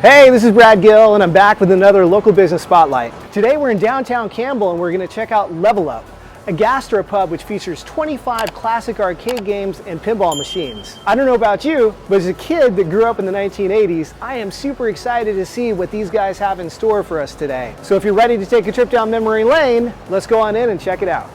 Hey, this is Brad Gill, and I'm back with another local business spotlight. Today we're in downtown Campbell, and we're going to check out Level Up, a gastropub which features 25 classic arcade games and pinball machines. I don't know about you, but as a kid that grew up in the 1980s, I am super excited to see what these guys have in store for us today. So if you're ready to take a trip down memory lane, let's go on in and check it out.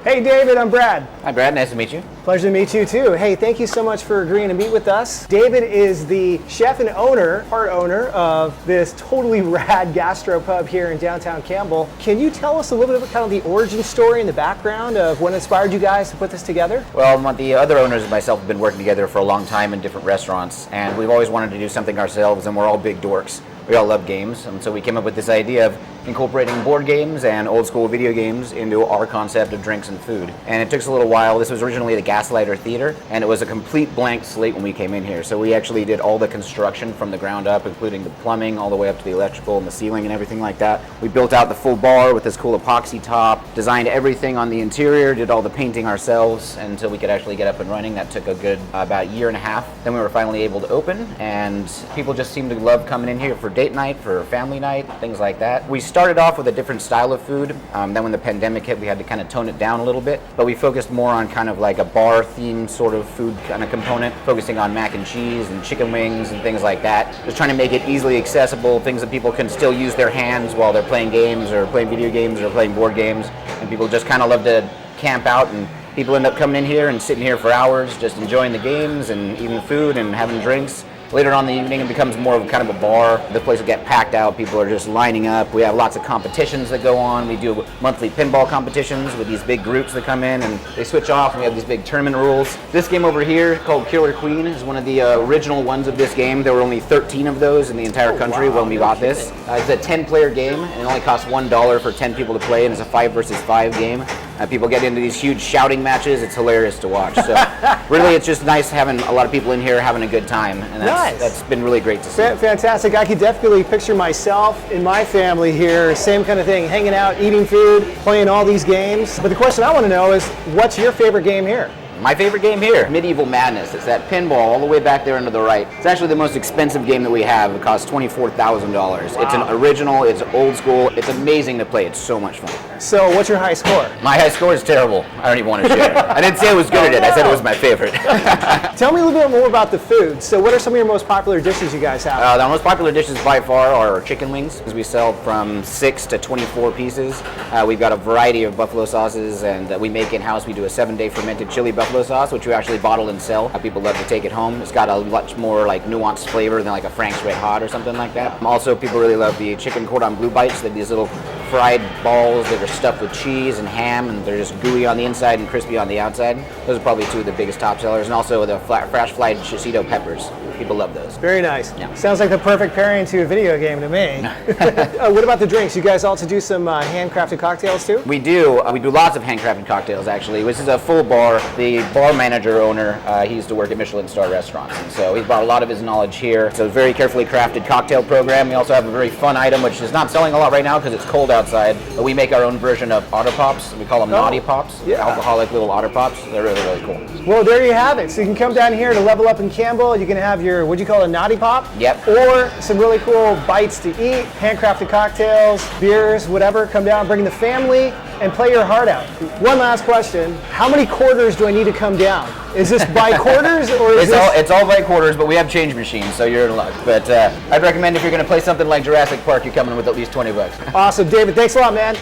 Hey David, I'm Brad. Hi Brad, nice to meet you. Pleasure to meet you too. Hey, thank you so much for agreeing to meet with us. David is the chef and part owner of this totally rad gastropub here in downtown Campbell. Can you tell us a little bit about kind of the origin story and the background of what inspired you guys to put this together? Well, the other owners and myself have been working together for a long time in different restaurants, and we've always wanted to do something ourselves, and we're all big dorks. We all love games, and so we came up with this idea of incorporating board games and old school video games into our concept of drinks and food. And it took us a little while. This was originally the Gaslighter Theater, and it was a complete blank slate when we came in here. So we actually did all the construction from the ground up, including the plumbing all the way up to the electrical and the ceiling and everything like that. We built out the full bar with this cool epoxy top, designed everything on the interior, did all the painting ourselves until we could actually get up and running. That took a good about a year and a half. Then we were finally able to open, and people just seemed to love coming in here for date night, for family night, things like that. We started off with a different style of food. Then when the pandemic hit, we had to kind of tone it down a little bit, but we focused more on kind of like a bar themed sort of food kind of component, focusing on mac and cheese and chicken wings and things like that. Just trying to make it easily accessible, things that people can still use their hands while they're playing games or playing video games or playing board games, and people just kind of love to camp out, and people end up coming in here and sitting here for hours just enjoying the games and eating food and having drinks. Later on in the evening, it becomes more of kind of a bar. The place will get packed out. People are just lining up. We have lots of competitions that go on. We do monthly pinball competitions with these big groups that come in, and they switch off, and we have these big tournament rules. This game over here, called Killer Queen, is one of the original ones of this game. There were only 13 of those in the entire country when we bought this. It's a 10-player game, and it only costs $1 for 10 people to play, and it's a 5 versus 5 game. People get into these huge shouting matches. It's hilarious to watch. So really, it's just nice having a lot of people in here having a good time, and that's been really great to see. Fantastic. I could definitely picture myself and my family here, same kind of thing, hanging out, eating food, playing all these games. But the question I want to know is, what's your favorite game here? My favorite game here, Medieval Madness. It's that pinball all the way back there into the right. It's actually the most expensive game that we have. It costs $24,000. Wow. It's an original, it's old school, it's amazing to play. It's so much fun. So what's your high score? My high score is terrible. I don't even want to share. I didn't say I was good at it. I said it was my favorite. Tell me a little bit more about the food. So what are some of your most popular dishes you guys have? The most popular dishes by far are chicken wings, because we sell from 6 to 24 pieces. We've got a variety of buffalo sauces, and we make in-house. We do a 7-day fermented chili buffalo sauce, which we actually bottle and sell. People love to take it home. It's got a much more like nuanced flavor than like a Frank's Red Hot or something like that. Also, people really love the chicken cordon bleu bites. They're these little fried balls that are stuffed with cheese and ham, and they're just gooey on the inside and crispy on the outside. Those are probably two of the biggest top sellers. And also the fresh fried chicito peppers. People love those. Very nice. Yeah. Sounds like the perfect pairing to a video game to me. What about the drinks? You guys also do some handcrafted cocktails too? We do. We do lots of handcrafted cocktails, actually. This is a full bar. The bar manager owner, he used to work at Michelin star restaurants, and so he's brought a lot of his knowledge here. It's a very carefully crafted cocktail program. We also have a very fun item, which is not selling a lot right now because it's cold outside, but we make our own version of Otter Pops. We call them Naughty Pops. Yeah. Alcoholic little Otter Pops. They're really, really cool. Well, there you have it. So you can come down here to Level Up in Campbell. You can have your, what'd you call it, a Naughty Pop? Yep. Or some really cool bites to eat, handcrafted cocktails, beers, whatever. Come down, bring the family, and play your heart out. One last question. How many quarters do I need to come down? Is this by quarters, or is it's all by quarters, but we have change machines, so you're in luck. But I'd recommend if you're going to play something like Jurassic Park, you're coming with at least $20. Awesome. David, thanks a lot, man.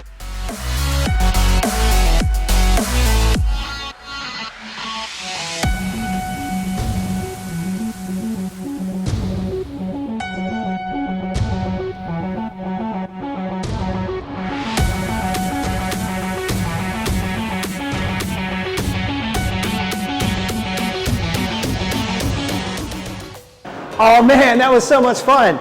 Oh man, that was so much fun.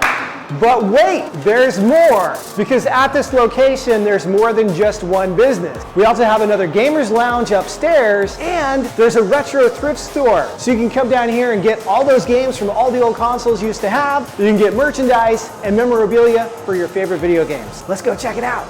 But wait, there's more, because at this location, there's more than just one business. We also have another Gamers Lounge upstairs, and there's a retro thrift store. So you can come down here and get all those games from all the old consoles you used to have. You can get merchandise and memorabilia for your favorite video games. Let's go check it out.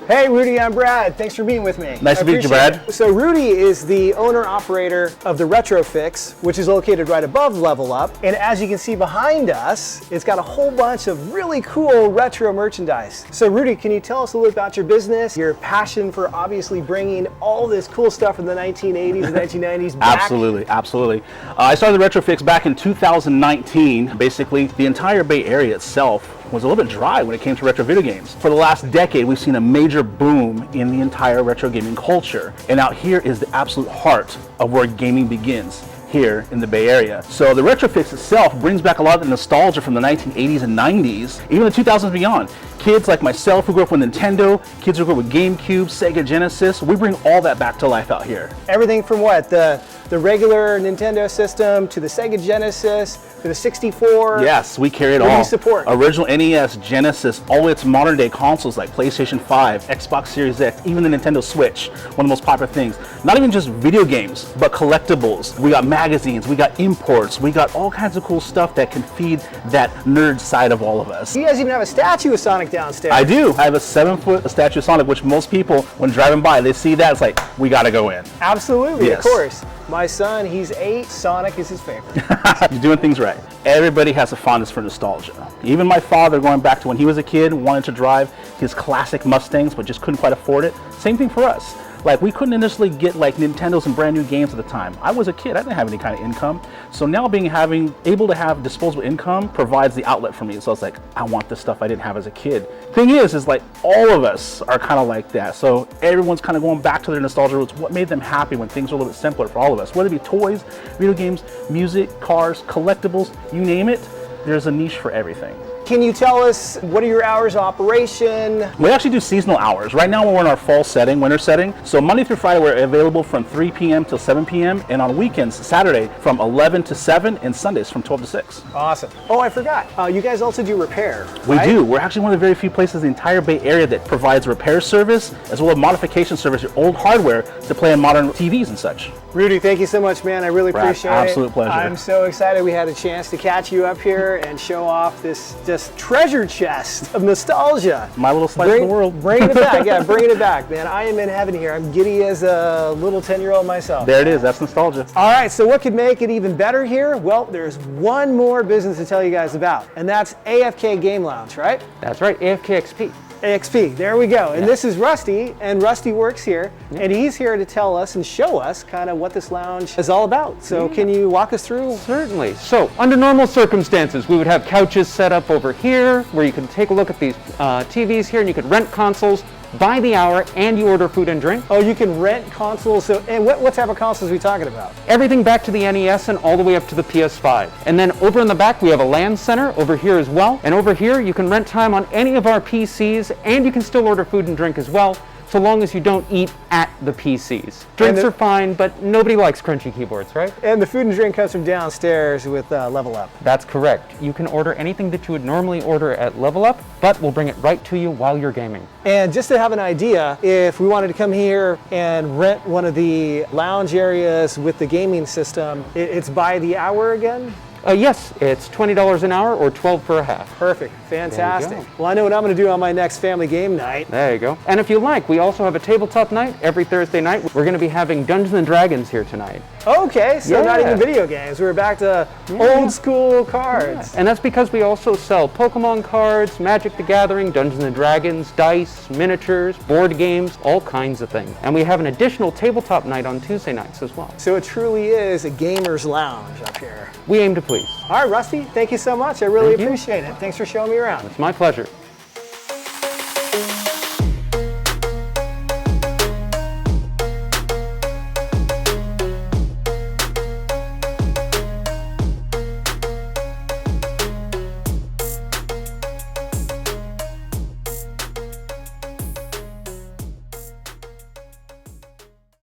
Hey Rudy, I'm Brad. Thanks for being with me. Nice to meet you, Brad. So Rudy is the owner-operator of the Retrofix, which is located right above Level Up. And as you can see behind us, it's got a whole bunch of really cool retro merchandise. So Rudy, can you tell us a little about your business, your passion for obviously bringing all this cool stuff from the 1980s and 1990s back? Absolutely. I started the Retrofix back in 2019. Basically, the entire Bay Area itself was a little bit dry when it came to retro video games. For the last decade, we've seen a major boom in the entire retro gaming culture. And out here is the absolute heart of where gaming begins, here in the Bay Area. So the Retrofix itself brings back a lot of the nostalgia from the 1980s and 90s, even the 2000s and beyond. Kids like myself who grew up with Nintendo, kids who grew up with GameCube, Sega Genesis, we bring all that back to life out here. Everything from what? The regular Nintendo system to the Sega Genesis to the 64. Yes, we carry it all. all. What do you support? Original NES, Genesis, all its modern day consoles like PlayStation 5, Xbox Series X, even the Nintendo Switch, one of the most popular things. Not even just video games, but collectibles. We got magazines, we got imports, we got all kinds of cool stuff that can feed that nerd side of all of us. You guys even have a statue of Sonic downstairs. I do. I have a 7-foot statue of Sonic, which most people, when driving by, they see that, it's like, we gotta go in. Absolutely, Yes. Of course. My son, he's 8, Sonic is his favorite. You're doing things right. Everybody has a fondness for nostalgia. Even my father, going back to when he was a kid, wanted to drive his classic Mustangs, but just couldn't quite afford it. Same thing for us. Like, we couldn't initially get like Nintendos and brand new games at the time. I was a kid, I didn't have any kind of income. So now able to have disposable income provides the outlet for me. So it's like, I want the stuff I didn't have as a kid. Thing is like all of us are kind of like that. So everyone's kind of going back to their nostalgia roots. What made them happy when things were a little bit simpler for all of us? Whether it be toys, video games, music, cars, collectibles, you name it, there's a niche for everything. Can you tell us what are your hours of operation? We actually do seasonal hours. Right now we're in our fall setting, winter setting. So Monday through Friday we're available from 3 p.m. till 7 p.m. and on weekends, Saturday from 11 to 7 and Sundays from 12 to 6. Awesome. Oh, I forgot. You guys also do repair, We right? do. We're actually one of the very few places in the entire Bay Area that provides repair service as well as modification service, your old hardware to play on modern TVs and such. Rudy, thank you so much, man. I really Brad, appreciate it. absolute pleasure. I'm so excited we had a chance to catch you up here and show off this just treasure chest of nostalgia. My little slice of the world. Bringing it back, yeah, bringing it back, man. I am in heaven here. I'm giddy as a little 10-year-old myself. There it is. That's nostalgia. All right, so what could make it even better here? Well, there's one more business to tell you guys about, and that's AFK Game Lounge, right? That's right, AFK XP. AXP, there we go. And this is Rusty, and Rusty works here, and he's here to tell us and show us kind of what this lounge is all about. So can you walk us through? Certainly. So, under normal circumstances, we would have couches set up over here where you can take a look at these TVs here, and you could rent consoles by the hour, and you order food and drink. Oh, you can rent consoles. So, and what type of consoles are we talking about? Everything back to the NES and all the way up to the PS5. And then over in the back, we have a LAN center over here as well. And over here, you can rent time on any of our PCs, and you can still order food and drink as well, so long as you don't eat at the PCs. Drinks are fine, but nobody likes crunchy keyboards, right? And the food and drink comes from downstairs with Level Up. That's correct. You can order anything that you would normally order at Level Up, but we'll bring it right to you while you're gaming. And just to have an idea, if we wanted to come here and rent one of the lounge areas with the gaming system, it's by the hour again? Yes, it's $20 an hour or $12 for a half. Perfect, fantastic. There you go. Well, I know what I'm going to do on my next family game night. There you go. And if you like, we also have a tabletop night every Thursday night. We're going to be having Dungeons and Dragons here tonight. Okay, so not Yeah. even video games. We're back to old school cards. And that's because we also sell Pokemon cards, Magic the Gathering, Dungeons and Dragons, dice, miniatures, board games, all kinds of things. And we have an additional tabletop night on Tuesday nights as well. So it truly is a gamer's lounge up here. We aim to please. All right, Rusty, thank you so much. I really Thank you. appreciate it. Thanks for showing me around. It's my pleasure.